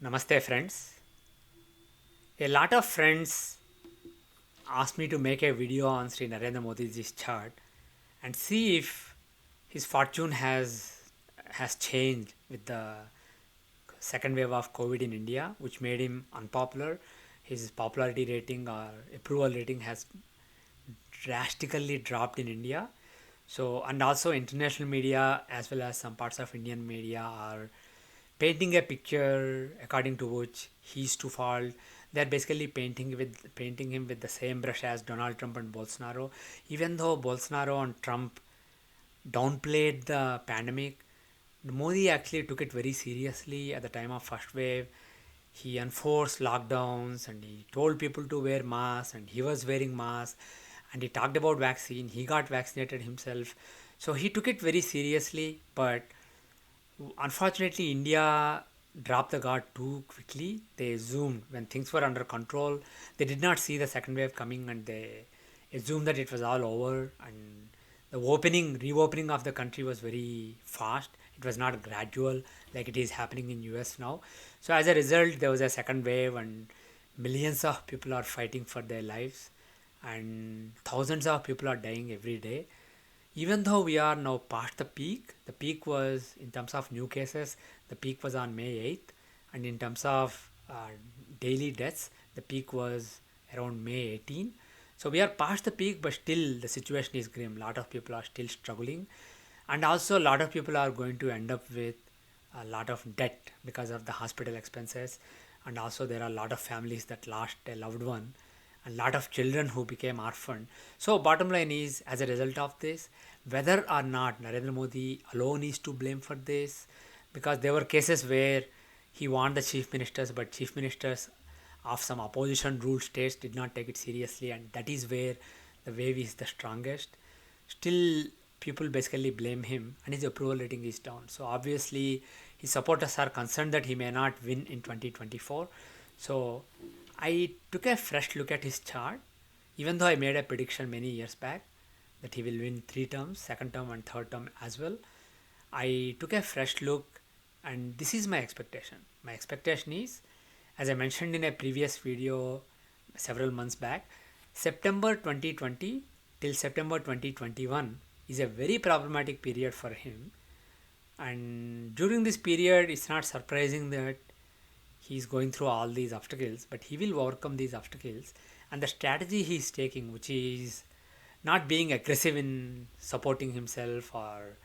Namaste, friends. A lot of friends asked me to make a video on Sri Narendra Modi's chart and see if his fortune has changed with the second wave of COVID in India, which made him unpopular. His popularity rating or approval rating has drastically dropped in India. So, and also international media as well as some parts of Indian media are painting a picture according to which he's to fall. They're basically painting him with the same brush as Donald Trump and Bolsonaro. Even though Bolsonaro and Trump downplayed the pandemic, Modi actually took it very seriously at the time of first wave. He enforced lockdowns and he told people to wear masks and he was wearing masks and he talked about vaccine. He got vaccinated himself. So he took it very seriously, but unfortunately, India dropped the guard too quickly. They assumed when things were under control, they did not see the second wave coming and they assumed that it was all over. And the reopening of the country was very fast. It was not gradual like it is happening in US now. So as a result, there was a second wave and millions of people are fighting for their lives and thousands of people are dying every day. Even though we are now past the peak was in terms of new cases, the peak was on May 8th, and in terms of daily deaths, the peak was around May 18. So we are past the peak, but still the situation is grim. A lot of people are still struggling, and also a lot of people are going to end up with a lot of debt because of the hospital expenses, and also there are a lot of families that lost a loved one a lot of children who became orphaned. So, bottom line is, as a result of this, whether or not Narendra Modi alone is to blame for this, because there were cases where he warned the chief ministers, but chief ministers of some opposition ruled states did not take it seriously, and that is where the wave is the strongest. Still, people basically blame him, and his approval rating is down. So, obviously, his supporters are concerned that he may not win in 2024. So, I took a fresh look at his chart, even though I made a prediction many years back that he will win three terms, second term and third term as well. I took a fresh look and this is my expectation. My expectation is, as I mentioned in a previous video several months back, September 2020 till September 2021 is a very problematic period for him. And during this period, it's not surprising that he's going through all these obstacles, but he will overcome these obstacles. And the strategy he's taking, which is not being aggressive in supporting himself or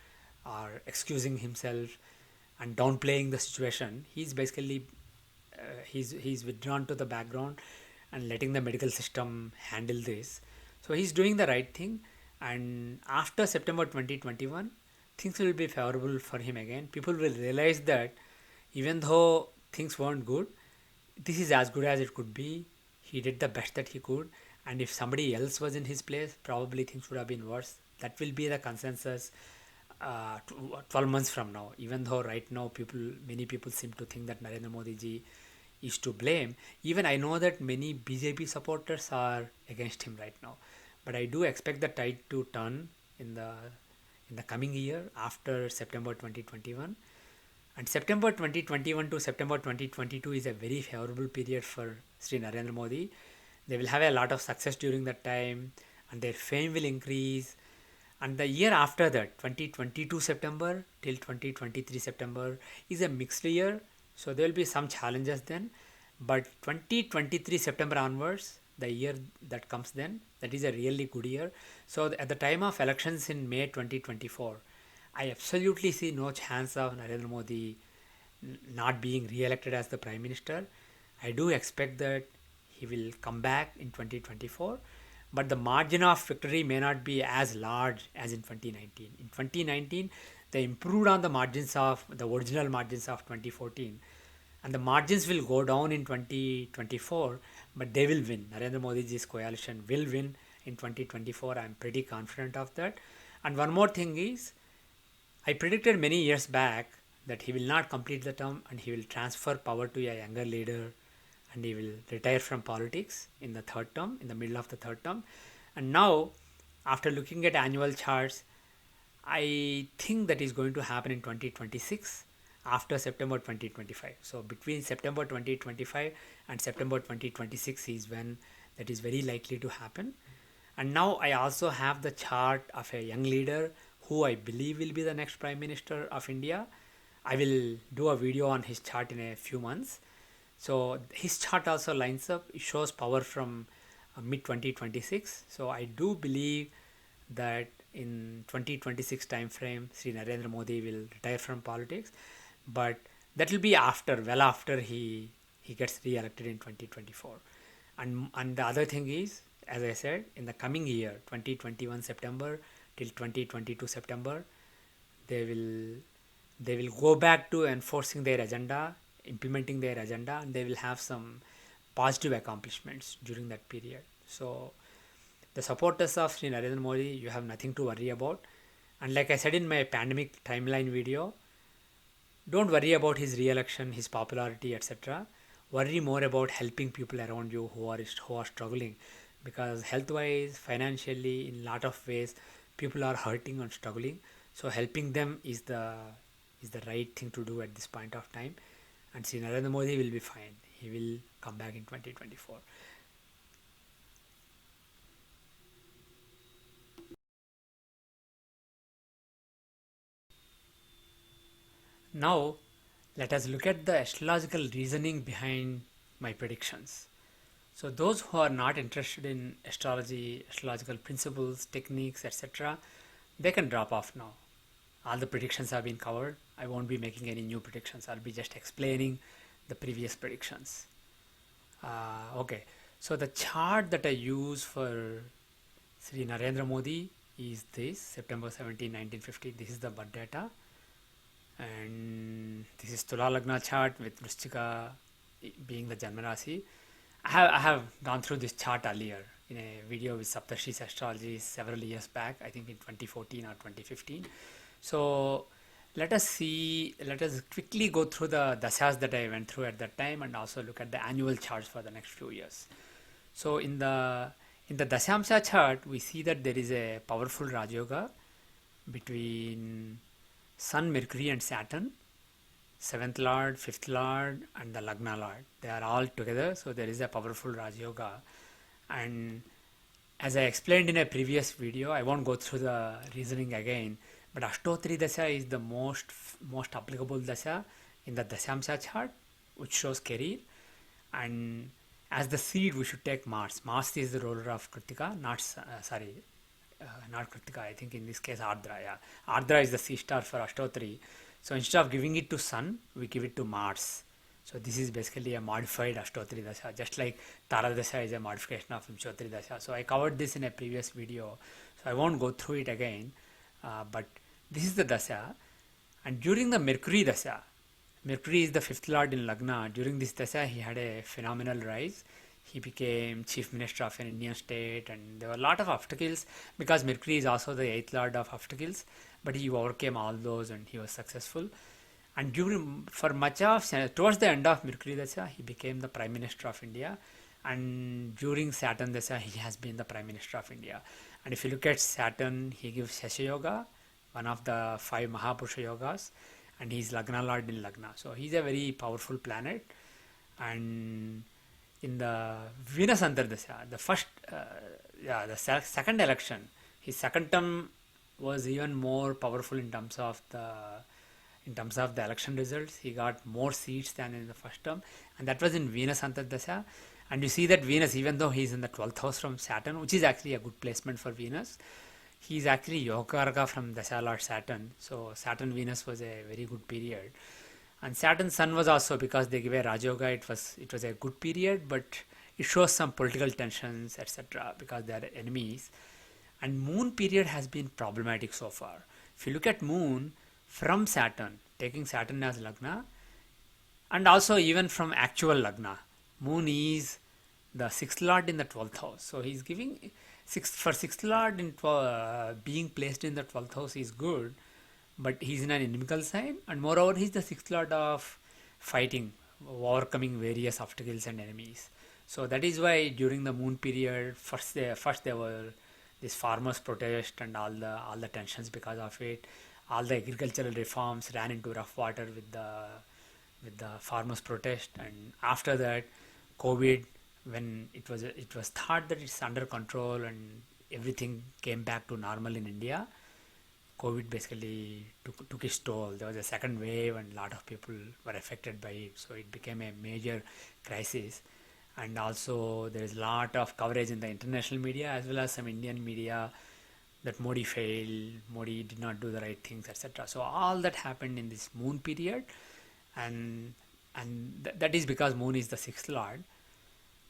excusing himself and downplaying the situation, he's basically he's withdrawn to the background and letting the medical system handle this. So he's doing the right thing, and after September 2021, things will be favorable for him again. People will realize that even though things weren't good, this is as good as it could be. He did the best that he could, and if somebody else was in his place, probably things would have been worse. That will be the consensus 12 months from now. Even though right now many people seem to think that Narendra Modi ji is to blame. Even I know that many BJP supporters are against him right now, but I do expect the tide to turn in the coming year after September 2021. And September 2021 to September 2022 is a very favorable period for Sri Narendra Modi. They will have a lot of success during that time and their fame will increase. And the year after that, 2022 September till 2023 September, is a mixed year. So there will be some challenges then. But 2023 September onwards, the year that comes then, that is a really good year. So at the time of elections in May 2024, I absolutely see no chance of Narendra Modi not being re-elected as the Prime Minister. I do expect that he will come back in 2024, but the margin of victory may not be as large as in 2019. In 2019, they improved on the margins of the original margins of 2014, and the margins will go down in 2024, but they will win. Narendra Modi's coalition will win in 2024. I am pretty confident of that. And one more thing is, I predicted many years back that he will not complete the term and he will transfer power to a younger leader and he will retire from politics in the third term, in the middle of the third term. And now, after looking at annual charts, I think that is going to happen in 2026. after September 2025. So between September 2025 and September 2026 is when that is very likely to happen. And now I also have the chart of a young leader who I believe will be the next Prime Minister of India. I will do a video on his chart in a few months. So his chart also lines up. It shows power from mid 2026. So I do believe that in 2026 time frame, Sri Narendra Modi will retire from politics, but that will be after, well after he gets re-elected in 2024. And the other thing is, as I said, in the coming year, 2021 September till 2022 September, they will go back to enforcing their agenda, implementing their agenda, and they will have some positive accomplishments during that period. So the supporters of Sri Narendra Modi, you have nothing to worry about. And like I said in my pandemic timeline video, don't worry about his re-election, his popularity, etc. Worry more about helping people around you who are struggling, because health-wise, financially, in a lot of ways, people are hurting and struggling. So helping them is the right thing to do at this point of time. And Sri Narendra Modi will be fine. He will come back in 2024. Now, let us look at the astrological reasoning behind my predictions. So those who are not interested in astrology, astrological principles, techniques, etc., they can drop off now. All the predictions have been covered. I won't be making any new predictions. I'll be just explaining the previous predictions. Okay, so the chart that I use for Sri Narendra Modi is this, September 17, 1950. This is the birth data. And this is Tula Lagna chart with Vrishchika being the Janma Rasi. I have gone through this chart earlier in a video with Saptarshi's astrology several years back, I think in 2014 or 2015. So let us quickly go through the dashas that I went through at that time, and also look at the annual charts for the next few years. So in the Dashamsha chart, we see that there is a powerful Raj Yoga between Sun, Mercury and Saturn, 7th Lord, 5th Lord and the Lagna Lord. They are all together, so there is a powerful Raj Yoga. And as I explained in a previous video, I won't go through the reasoning again, but Ashtotri Dasha is the most applicable Dasha in the Dashamsha chart, which shows career. And as the seed, we should take Mars. Mars is the ruler of Kritika, not Kritika, I think in this case Ardra. Yeah. Ardra is the C star for Ashtotri. So instead of giving it to Sun, we give it to Mars. So this is basically a modified Ashtotri Dasha, just like Tara Dasha is a modification of Vimshotri Dasha. So I covered this in a previous video, so I won't go through it again. But this is the Dasha. And during the Mercury Dasha, Mercury is the 5th Lord in Lagna. During this Dasha, he had a phenomenal rise. He became chief minister of an Indian state, and there were a lot of obstacles because Mercury is also the 8th Lord of obstacles, but he overcame all those and he was successful. And towards the end of Mercury Dasha, he became the Prime Minister of India, and during Saturn Dasha, he has been the Prime Minister of India. And if you look at Saturn, he gives Shasha Yoga, one of the 5 Mahapurusha Yogas, and he's Lagna Lord in Lagna. So he's a very powerful planet. And in the Venus Antardasha, the second election, his second term was even more powerful in terms of the election results. He got more seats than in the first term, and that was in Venus Antardasha. And you see that Venus, even though he's in the 12th house from Saturn, which is actually a good placement for Venus, he's actually Yogakaraka from Dasha Lord Saturn. So Saturn Venus was a very good period. And Saturn Sun was also, because they give a Raj Yoga, it was a good period, but it shows some political tensions, etc., because they are enemies. And Moon period has been problematic so far. If you look at Moon from Saturn, taking Saturn as Lagna, and also even from actual Lagna, Moon is the 6th Lord in the 12th house. So he's giving 6th Lord in being placed in the 12th house is good, but he's in an inimical sign, and moreover he's the 6th Lord of fighting, overcoming various obstacles and enemies. So that is why during the Moon period, first there were this farmers protest and all the tensions because of it. all the agricultural reforms ran into rough water with the farmers' protest, and after that, COVID, when it was thought that it's under control and everything came back to normal in India, COVID basically took its toll. There was a second wave, and a lot of people were affected by it. So it became a major crisis. And also, there is a lot of coverage in the international media as well as some Indian media that Modi failed, Modi did not do the right things, etc. So all that happened in this moon period, and that is because moon is the sixth lord.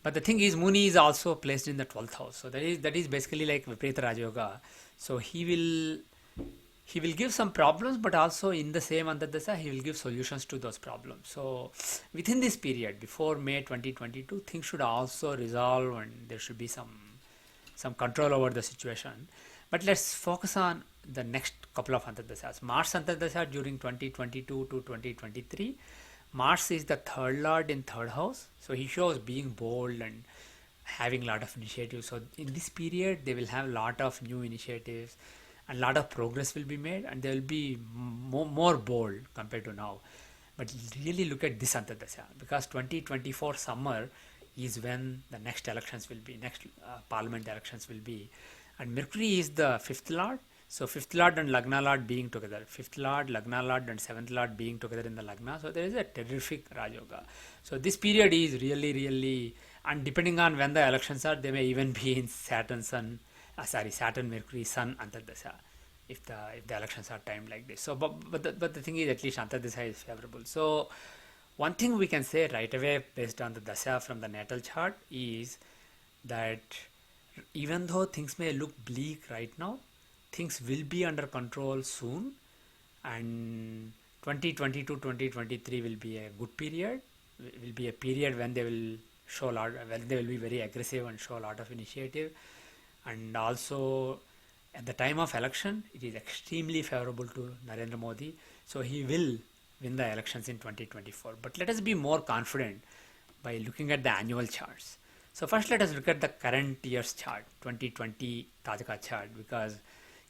But the thing is, moon is also placed in the 12th house. So that is basically like Viparita Raja Yoga. So he will give some problems, but also in the same Antardasa, he will give solutions to those problems. So within this period, before May 2022, things should also resolve and there should be some control over the situation. But let's focus on the next couple of Antardasas. Mars Antardasa during 2022 to 2023. Mars is the third lord in third house. So he shows being bold and having a lot of initiatives. So in this period, they will have a lot of new initiatives and a lot of progress will be made, and they will be more bold compared to now. But really look at this Antardasya, because 2024 summer is when the next elections will be, next parliament elections will be. And Mercury is the fifth lord. So fifth lord and Lagna lord being together. Fifth lord, Lagna lord and seventh lord being together in the Lagna. So there is a terrific Raj Yoga. So this period is really, and depending on when the elections are, they may even be in Saturn, Sun, Saturn, Mercury, Sun, Antardasya, if the elections are timed like this. So, but the thing is, at least Antardasya is favorable. So, one thing we can say right away based on the Dasya from the natal chart is that even though things may look bleak right now, things will be under control soon, and 2020 to 2023 will be a good period. Will be a period when they will show a lot, when they will be very aggressive and show a lot of initiative. And also at the time of election, it is extremely favorable to Narendra Modi. So he will win the elections in 2024. But let us be more confident by looking at the annual charts. So first let us look at the current year's chart, 2020 Tajaka chart, because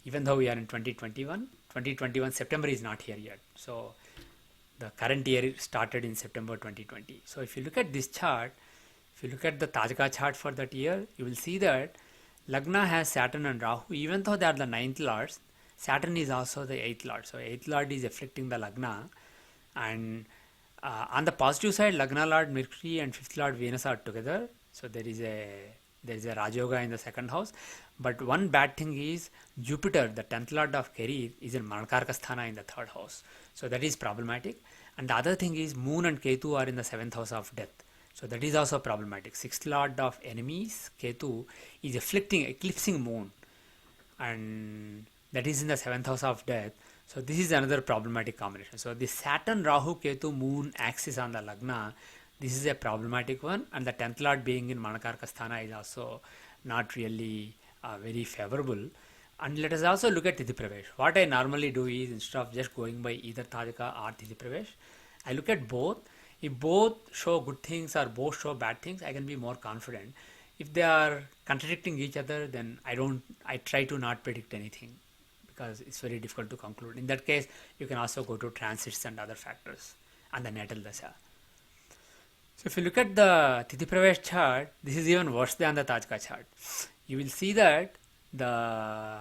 even though we are in 2021 September is not here yet. So the current year started in September 2020. So if you look at this chart, if you look at the Tajaka chart for that year, you will see that Lagna has Saturn and Rahu. Even though they are the ninth lords, Saturn is also the eighth lord. So eighth lord is afflicting the Lagna. And on the positive side, Lagna lord Mercury and fifth lord Venus are together. So there is a Raj Yoga in the second house. But one bad thing is Jupiter, the 10th lord of career, is in Manakarkasthana in the third house. So that is problematic. And the other thing is Moon and Ketu are in the seventh house of death. So that is also problematic. Sixth lord of enemies, Ketu, is eclipsing Moon, and that is in the seventh house of death. So this is another problematic combination. So the Saturn, Rahu, Ketu, Moon axis on the Lagna, this is a problematic one, and the 10th lord being in Manakarkasthana is also not really very favorable. And let us also look at Tithi Pravesh. What I normally do is, instead of just going by either Tajaka or Tithi Pravesh, I look at both. If both show good things or both show bad things, I can be more confident. If they are contradicting each other, then I try to not predict anything, because it's very difficult to conclude. In that case, you can also go to transits and other factors and the natal dasha. So if you look at the Tithi Pravesh chart, this is even worse than the Tajka chart. You will see that the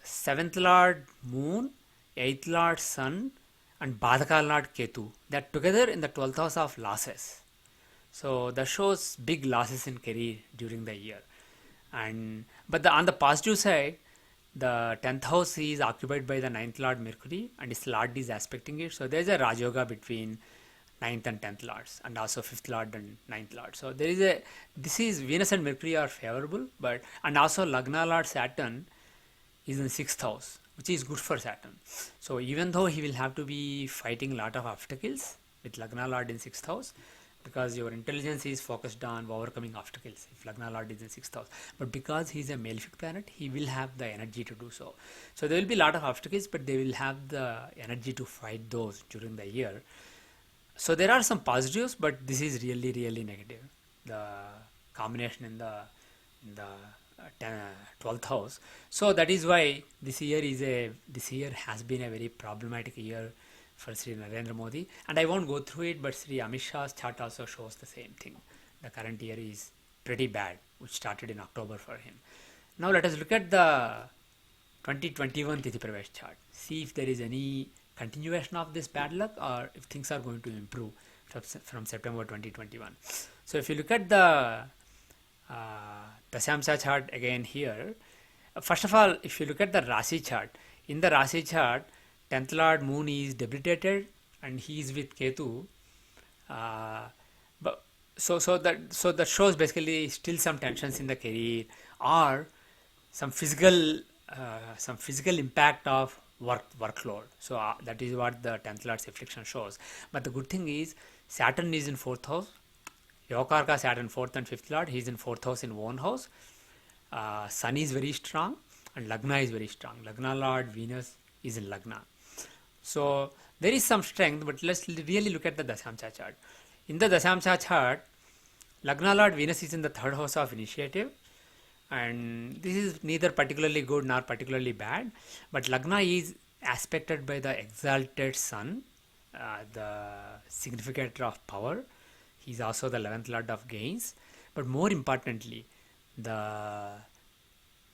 7th lord Moon, 8th lord Sun, and Badhaka lord Ketu, they are together in the 12th house of losses. So that shows big losses in career during the year. But on the positive side, the 10th house is occupied by the 9th lord Mercury, and its lord is aspecting it. So there is a Raj Yoga between 9th and 10th lords, and also 5th lord and 9th lord. So this is Venus and Mercury are favorable, and also Lagna lord Saturn is in 6th house, which is good for Saturn. So even though he will have to be fighting a lot of obstacles with Lagna lord in 6th house, because your intelligence is focused on overcoming obstacles if Lagna lord is in 6th house. But because he is a malefic planet, he will have the energy to do so. So there will be a lot of obstacles, but they will have the energy to fight those during the year. So there are some positives, but this is really negative. The combination in the 12th house. So that is why this year has been a very problematic year for Sri Narendra Modi. And I won't go through it, but Sri Amit Shah's chart also shows the same thing. The current year is pretty bad, which started in October for him. Now let us look at the 2021 Tithi Pravesh chart. See if there is any continuation of this bad luck or if things are going to improve from September 2021. So if you look at the Dasyamsa chart again here, first of all, if you look at the Rasi chart, in the Rasi chart, 10th Lord Moon is debilitated and he is with Ketu. But so that shows basically still some tensions in the career or some physical impact of workload. So that is what the 10th Lord's affliction shows. But the good thing is Saturn is in 4th house. Yokarka Saturn 4th and 5th Lord. He is in 4th house in own house. Sun is very strong and Lagna is very strong. Lagna Lord Venus is in Lagna. So there is some strength, but let's really look at the Dasyamsa chart. In the Dasyamsa chart, Lagna Lord Venus is in the 3rd house of initiative. And this is neither particularly good nor particularly bad, but Lagna is aspected by the exalted Sun, the significator of power. He is also the 11th Lord of gains, but more importantly, the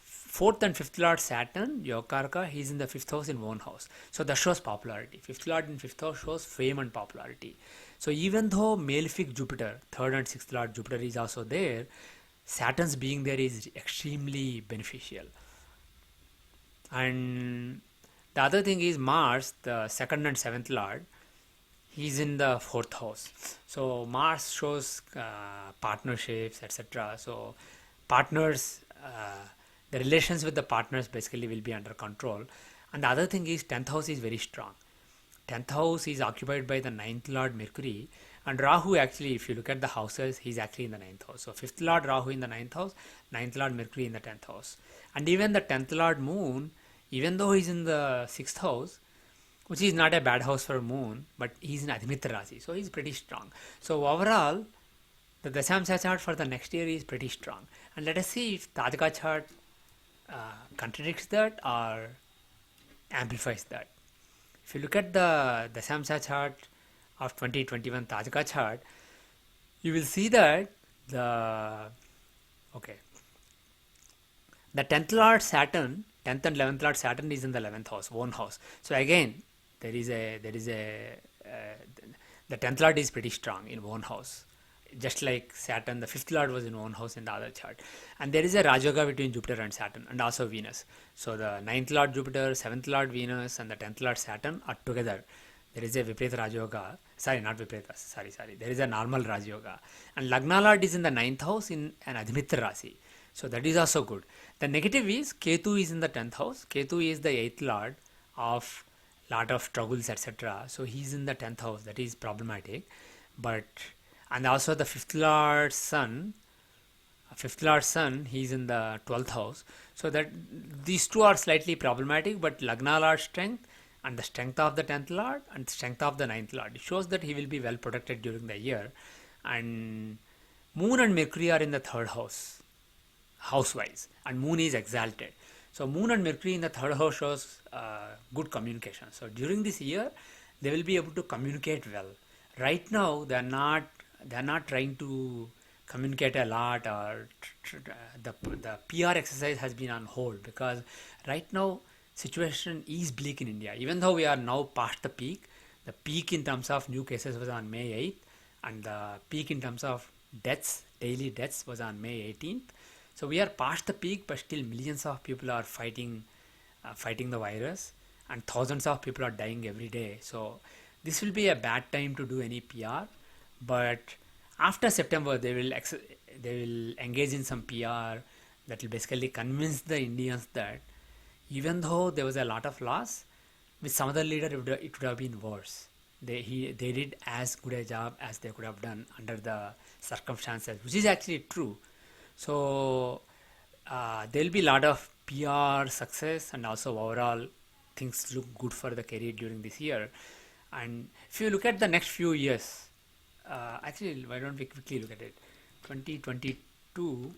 4th and 5th Lord Saturn, Yokarka, he is in the 5th house in one house. So that shows popularity. 5th Lord in 5th house shows fame and popularity. So even though malefic Jupiter, 3rd and 6th Lord Jupiter is also there, Saturn's being there is extremely beneficial. And the other thing is Mars, the 2nd and 7th Lord, he's in the 4th house. So Mars shows partnerships, etc. So partners, the relations with the partners basically will be under control. And the other thing is 10th house is very strong. 10th house is occupied by the 9th Lord Mercury. And Rahu actually, if you look at the houses, he's actually in the 9th house. So 5th Lord Rahu in the 9th house, 9th Lord Mercury in the 10th house. And even the 10th Lord Moon, even though he's in the 6th house, which is not a bad house for Moon, but he's in Adhimitra Rasi, so he's pretty strong. So overall, the Dasyamsa chart for the next year is pretty strong. And let us see if Tajika chart contradicts that or amplifies that. If you look at the Dasyamsa chart of 2021 Tajika chart, you will see that the 10th Lord Saturn, 10th and 11th Lord Saturn is in the 11th house, one house. So again, the 10th Lord is pretty strong in one house. Just like Saturn, the 5th Lord was in one house in the other chart. And there is a Rajoga between Jupiter and Saturn and also Venus. So the 9th Lord Jupiter, 7th Lord Venus and the 10th Lord Saturn are together. There is a Vipreta Rajoga. Sorry, not Vipreta. Sorry. There is a normal Rajoga. And Lagna Lord is in the 9th house in an Adhimitra Rasi. So that is also good. The negative is Ketu is in the 10th house. Ketu is the 8th Lord of lot of struggles, etc. So he's in the 10th house. That is problematic. And also the 5th Lord Sun, he's in the 12th house. So that these two are slightly problematic, but Lagna Lord strength and the strength of the 10th Lord and the strength of the 9th Lord, it shows that he will be well protected during the year. And Moon and Mercury are in the 3rd house, house-wise, and Moon is exalted. So Moon and Mercury in the 3rd house shows good communication. So during this year, they will be able to communicate well. Right now, they are not trying to communicate a lot, or the PR exercise has been on hold because right now situation is bleak in India. Even though we are now past the peak in terms of new cases was on May 8th and the peak in terms of deaths, daily deaths was on May 18th. So we are past the peak, but still millions of people are fighting the virus and thousands of people are dying every day. So this will be a bad time to do any PR. But after September, they will engage in some PR that will basically convince the Indians that even though there was a lot of loss, with some other leader it would have been worse. They did as good a job as they could have done under the circumstances, which is actually true. So there will be a lot of PR success and also overall things look good for the career during this year. And if you look at the next few years, actually, why don't we quickly look at it? 2022,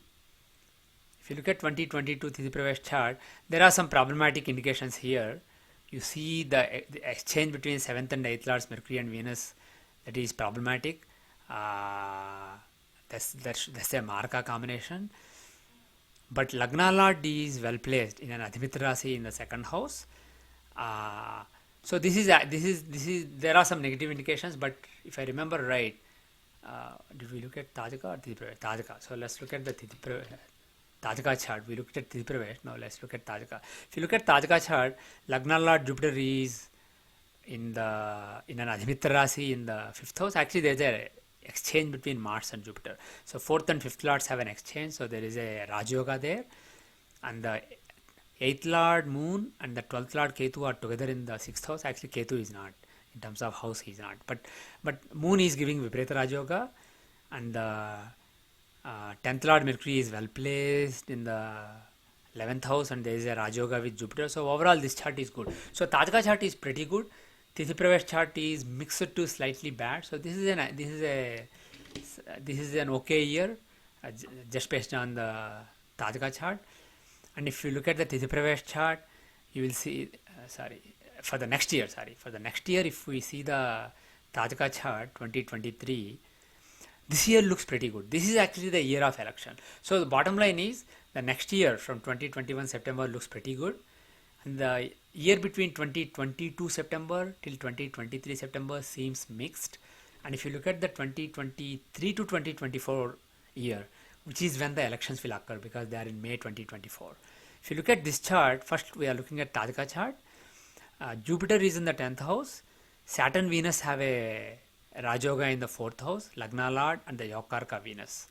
if If you look at 2022 Tithi Pravesh chart, there are some problematic indications here. You see the exchange between 7th and 8th lords Mercury and Venus, that is problematic. That's a Marka combination. But Lagna Lord is well placed in an Adhimitra Rasi in the second house. Uh, so this is there are some negative indications, but if I remember right, did we look at Tajaka or Tithi Pravesh? Tajaka. So let's look at the Tajaka chart. We looked at Tithi Pravesh. Now let's look at Tajaka. If you look at Tajaka chart, Lagna Lord Jupiter is in an Adhimitra Rasi in the fifth house. Actually, there's a exchange between Mars and Jupiter. So fourth and fifth lords have an exchange. So there is a Raj Yoga there, and the eighth lord Moon and the 12th lord Ketu are together in the sixth house. Actually, Ketu is not in terms of house. He's not. But Moon is giving Viparita Raj Yoga, and the 10th lord Mercury is well placed in the 11th house, and there is a Raj Yoga with Jupiter. So overall, this chart is good. So Tajaka chart is pretty good. Tithi Pravesh chart is mixed to slightly bad. So this is an okay year, just based on the Tajaka chart. And if you look at the Tithi Pravesh chart, you will see. For the next year, if we see the Tajaka chart 2023, this year looks pretty good. This is actually the year of election. So the bottom line is the next year from 2021 September looks pretty good. And the year between 2022 September till 2023 September seems mixed. And if you look at the 2023 to 2024 year, which is when the elections will occur because they are in May 2024. If you look at this chart, first we are looking at Tajaka chart. Jupiter is in the 10th house. Saturn, Venus have a Raj Yoga in the 4th house. Lagna Lord and the Yokarka Venus.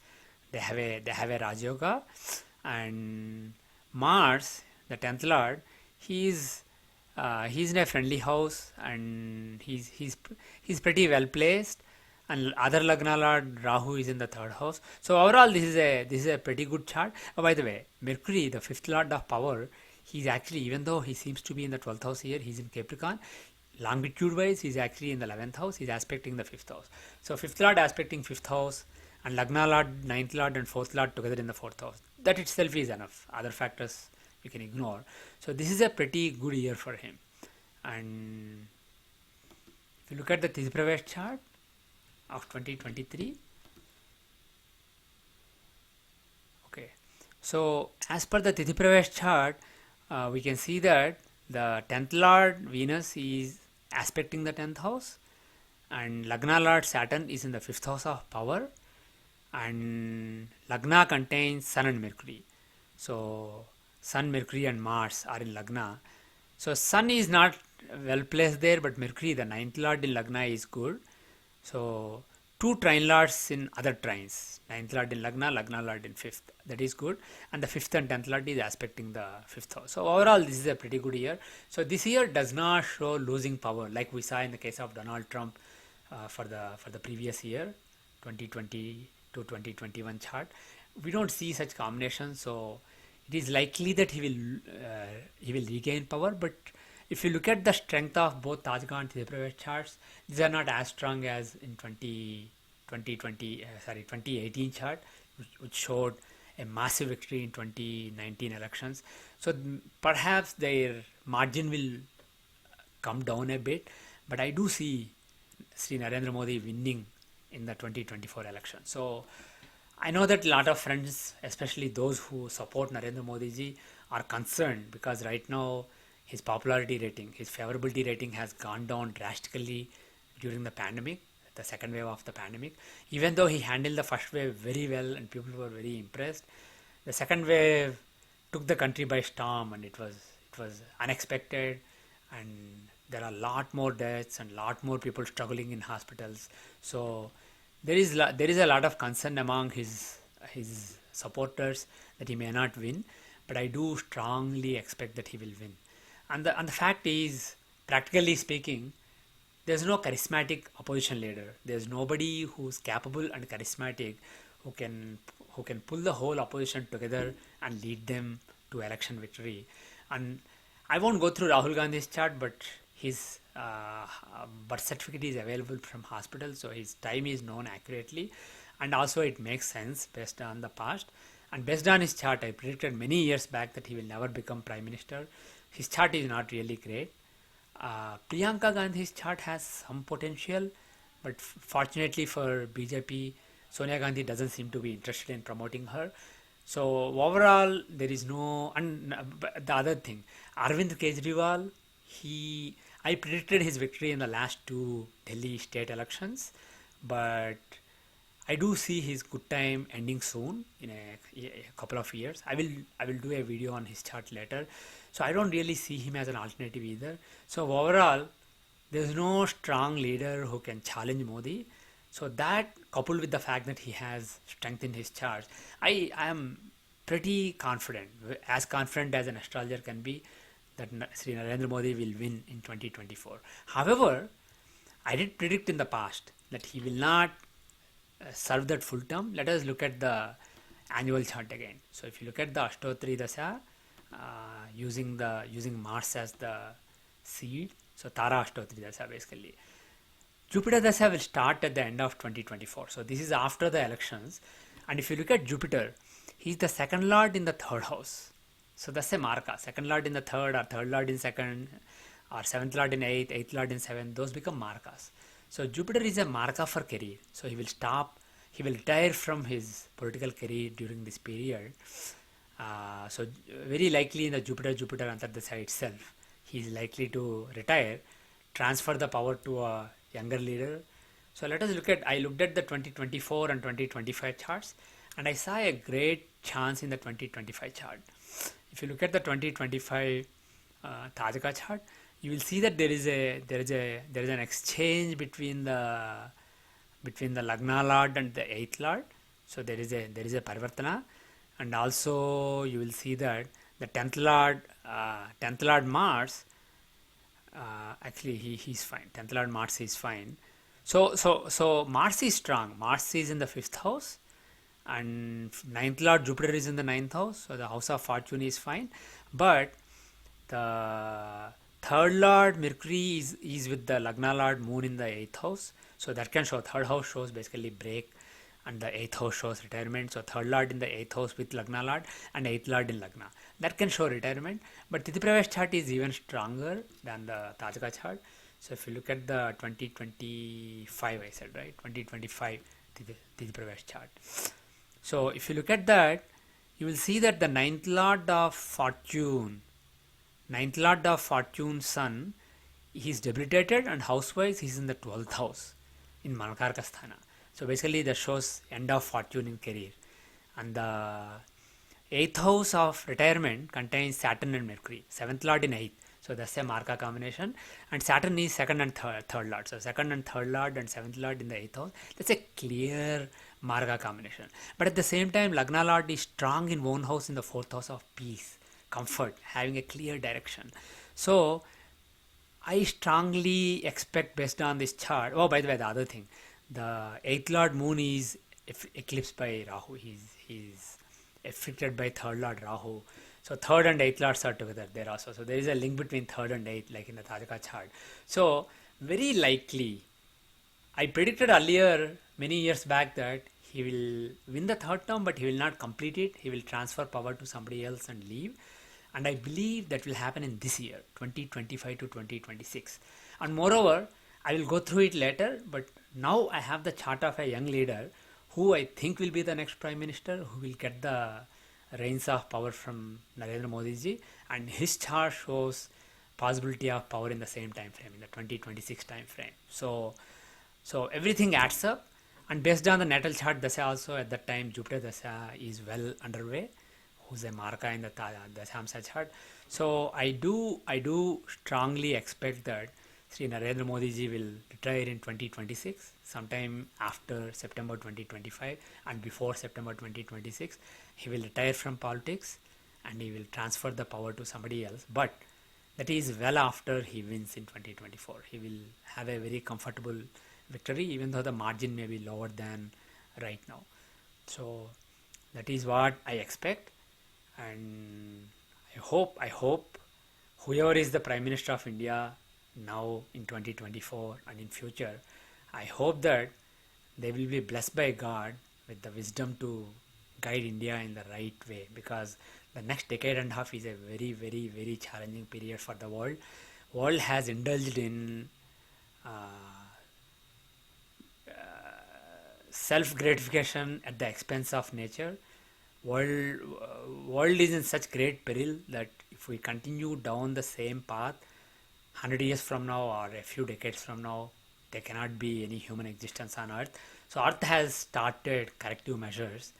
They have a Raj Yoga. And Mars, the 10th Lord, he's in a friendly house, and he's pretty well placed. And other Lagna Lord Rahu is in the 3rd house. So overall, this is a pretty good chart. Oh, by the way, Mercury, the 5th Lord of power, he's actually, even though he seems to be in the 12th house here, he's in Capricorn. Longitude wise, he's actually in the 11th house. He's aspecting the 5th house. So 5th Lord aspecting 5th house, and Lagna Lord, 9th Lord and 4th Lord together in the 4th house. That itself is enough. Other factors you can ignore. So this is a pretty good year for him. And if you look at the Tithi Pravesh chart of 2023, okay. So as per the Tithi Pravesh chart, we can see that the 10th Lord Venus is aspecting the 10th house, and Lagna Lord Saturn is in the 5th house of power, and Lagna contains Sun and Mercury. So Sun, Mercury and Mars are in Lagna. So Sun is not well placed there, but Mercury, the 9th Lord in Lagna, is good. So two trine lords in other trines. 9th Lord in Lagna, Lagna Lord in 5th. That is good. And the 5th and 10th Lord is aspecting the 5th house. So overall, this is a pretty good year. So this year does not show losing power like we saw in the case of Donald Trump for the previous year, 2020 to 2021 chart. We don't see such combinations. So it is likely that he will regain power. But if you look at the strength of both Tajaka and Tithi Pravesh charts, these are not as strong as in 2018 chart, which showed a massive victory in 2019 elections. So perhaps their margin will come down a bit, but I do see Sri Narendra Modi winning in the 2024 election. So I know that a lot of friends, especially those who support Narendra Modi ji, are concerned because right now his popularity rating, his favorability rating has gone down drastically during the pandemic, the second wave of the pandemic. Even though he handled the first wave very well and people were very impressed, the second wave took the country by storm, and it was unexpected, and there are a lot more deaths and a lot more people struggling in hospitals. So there is a lot of concern among his supporters that he may not win, but I do strongly expect that he will win. And the fact is, practically speaking, there's no charismatic opposition leader. There's nobody who's capable and charismatic who can pull the whole opposition together and lead them to election victory. And I won't go through Rahul Gandhi's chart, but his birth certificate is available from hospital, so his time is known accurately, and also it makes sense based on the past. And based on his chart, I predicted many years back that he will never become prime minister. His chart is not really great. Priyanka Gandhi's chart has some potential, but fortunately for BJP, Sonia Gandhi doesn't seem to be interested in promoting her. So overall, there is no. And the other thing, Arvind Kejriwal, I predicted his victory in the last two Delhi state elections, but I do see his good time ending soon in a couple of years. I will do a video on his chart later. So I don't really see him as an alternative either. So overall, there's no strong leader who can challenge Modi. So that coupled with the fact that he has strength in his charts, I am pretty confident, as confident as an astrologer can be, that Sri Narendra Modi will win in 2024. However, I did predict in the past that he will not serve that full term. Let us look at the annual chart again. So if you look at the Ashtotri Dasha, using Mars as the seed, so Tara Ashtotri Dasha basically. Jupiter Dasha will start at the end of 2024. So this is after the elections. And if you look at Jupiter, he's the second lord in the third house. So that's a marka. Second lord in the third, or third lord in second, or seventh lord in eighth lord in seventh. Those become markas. So Jupiter is a marka for career. So he will retire from his political career during this period. So very likely in the Jupiter Antardasha itself, he is likely to retire, transfer the power to a younger leader. So let us I looked at the 2024 and 2025 charts, and I saw a great chance in the 2025 chart. If you look at the 2025 Tajaka chart, you will see that there is an exchange between the Lagna Lord and the 8th Lord. So there is a Parivartana, and also you will see that the 10th Lord Mars, actually he's fine. 10th Lord Mars is fine. So Mars is strong. Mars is in the 5th house, and 9th Lord Jupiter is in the 9th house. So the house of fortune is fine, but the 3rd Lord Mercury is with the Lagna Lord Moon in the 8th house. So that can show, 3rd house shows basically break, and the 8th house shows retirement. So 3rd Lord in the 8th house with Lagna Lord, and 8th Lord in Lagna. That can show retirement. But Tithi Pravesh chart is even stronger than the Tajaka chart. So if you look at the 2025, I said, right? 2025 Tithi Pravesh chart. So if you look at that, you will see that the 9th Lord of Fortune, Sun, he is debilitated, and house-wise he is in the 12th house in Manakarka Sthana. So basically that shows end of fortune in career. And the 8th house of retirement contains Saturn and Mercury, 7th Lord in 8th. So that's a Marka combination. And Saturn is 2nd and 3rd Lord. So 2nd and 3rd Lord and 7th Lord in the 8th house. That's a clear Marka combination. But at the same time, Lagna Lord is strong in one house in the 4th house of peace, comfort, having a clear direction. So I strongly expect, based on this chart. Oh, by the way, the other thing, the 8th Lord Moon is eclipsed by Rahu. He's affected by 3rd Lord Rahu. So 3rd and 8th Lords are together there also. So there is a link between 3rd and 8th, like in the Tajaka chart. So very likely, I predicted earlier, many years back, that he will win the 3rd term, but he will not complete it. He will transfer power to somebody else and leave. And I believe that will happen in this year, 2025 to 2026. And moreover, I will go through it later, but now I have the chart of a young leader who I think will be the next prime minister, who will get the reins of power from Narendra Modi ji, and his chart shows possibility of power in the same time frame, in the 2026 time frame. So everything adds up, and based on the natal chart Dasha also, at that time Jupiter Dasha is well underway, who's a Marka in the Dashamsa chart. So I do strongly expect that Sri Narendra Modi ji will retire in 2026, sometime after September 2025 and before September 2026. He will retire from politics and he will transfer the power to somebody else. But that is well after he wins in 2024. He will have a very comfortable victory, even though the margin may be lower than right now. So that is what I expect, and I hope whoever is the Prime Minister of India now in 2024 and in future, I hope that they will be blessed by God with the wisdom to guide India in the right way, because the next decade and a half is a very, very, very challenging period for the world. World has indulged in uh, self gratification at the expense of nature. World is in such great peril that if we continue down the same path, 100 years from now or a few decades from now, there cannot be any human existence on earth. So earth has started corrective measures.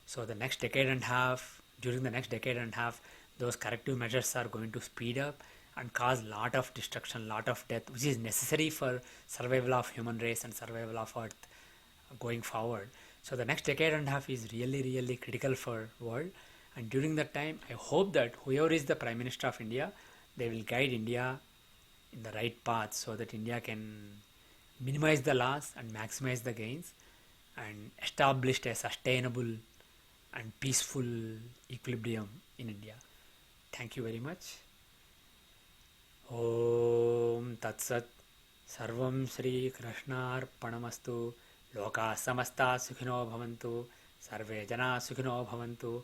So the next decade and a half, during the next decade and a half, those corrective measures are going to speed up and cause lot of destruction, lot of death, which is necessary for survival of human race and survival of earth going forward. So the next decade and a half is really, really critical for world. And during that time, I hope that whoever is the Prime Minister of India, they will guide India in the right path so that India can minimize the loss and maximize the gains and establish a sustainable and peaceful equilibrium in India. Thank you very much. Om Tat Sat. Sarvam Shri Krishnarpanamastu. Loka samasta sukhino bhavantu. Sarve jana sukhino bhavantu.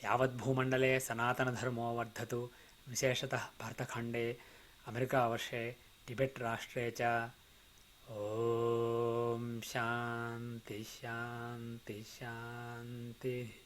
Yavat bhumandale sanatana dharmo vardhatu. Visheshatah Bhartakhande, America Varshe, Tibet Rashtre cha. Om Shanti Shanti Shanti.